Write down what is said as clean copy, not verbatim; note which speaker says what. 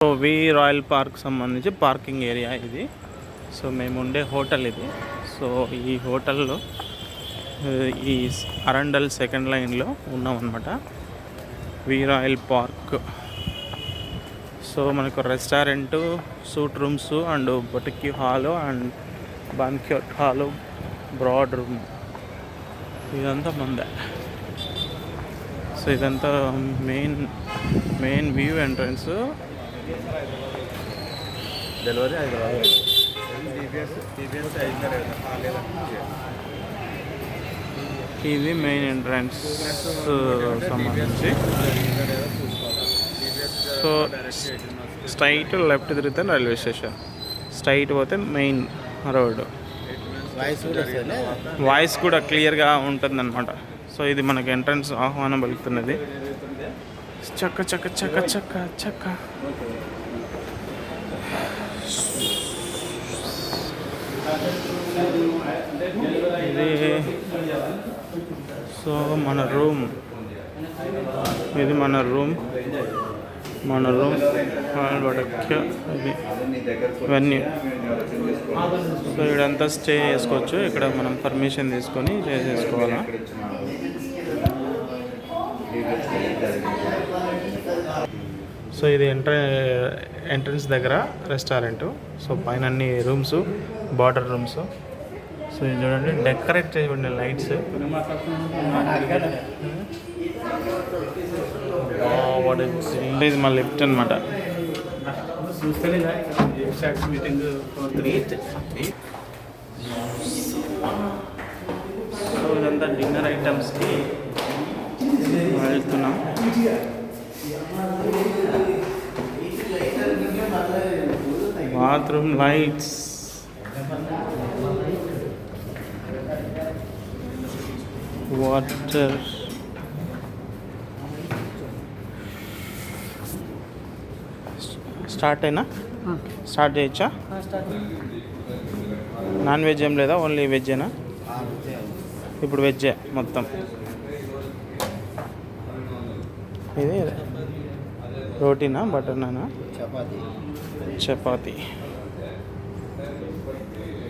Speaker 1: So we royal park సంబంధించి parking area ఇది. So మేము ఉండే హోటల్ ఇది. సో ఈ హోటల్లో ఈ అరండల్ సెకండ్ లైన్లో ఉన్నామన్నమాట. V royal park. సో మనకు restaurant, suite rooms and boutique hall and banquet hall, board room ఇదంతా మందే. సో ఇదంతా మెయిన్ వ్యూ ఎంట్రన్స్.
Speaker 2: డెలివరీ
Speaker 1: ఇది మెయిన్ ఎంట్రన్స్ సంబంధించి. సో స్ట్రైట్ లెఫ్ట్ తిరిగితే రైల్వే స్టేషన్, స్ట్రైట్ పోతే మెయిన్ రోడ్. వాయిస్ కూడా క్లియర్గా ఉంటుందన్నమాట. సో ఇది మనకి ఎంట్రన్స్ ఆహ్వానం పలుకుతున్నది. చక్క చక్క చక్క చక్క చక్క. ఇది సో మన రూమ్, ఇది మన రూమ్ ఇది ఇవన్నీ. సో ఇక్కడంతా స్టే చేసుకోవచ్చు. ఇక్కడ మనం పర్మిషన్ తీసుకొని స్టే చేసుకోవాలా. సో ఇది ఎంట్రన్స్ దగ్గర రెస్టారెంటు. సో పైన అన్ని రూమ్స్, బార్డర్ రూమ్స్. సో ఇది చూడండి, డెకరేట్ చేయబడిన లైట్స్. ఇది మా లిఫ్ట్ అనమాట. సో ఇదంతా డిన్నర్ ఐటమ్స్కి వెళ్తున్నాం. Bathroom lights, water. స్టార్ట్ చేయొచ్చా? నాన్ వెజ్ ఏం లేదా, ఓన్లీ వెజ్జేనా? ఇప్పుడు వెజ్జే మొత్తం. ఇది రోటీనా, బటర్ నానా, చపాతీ.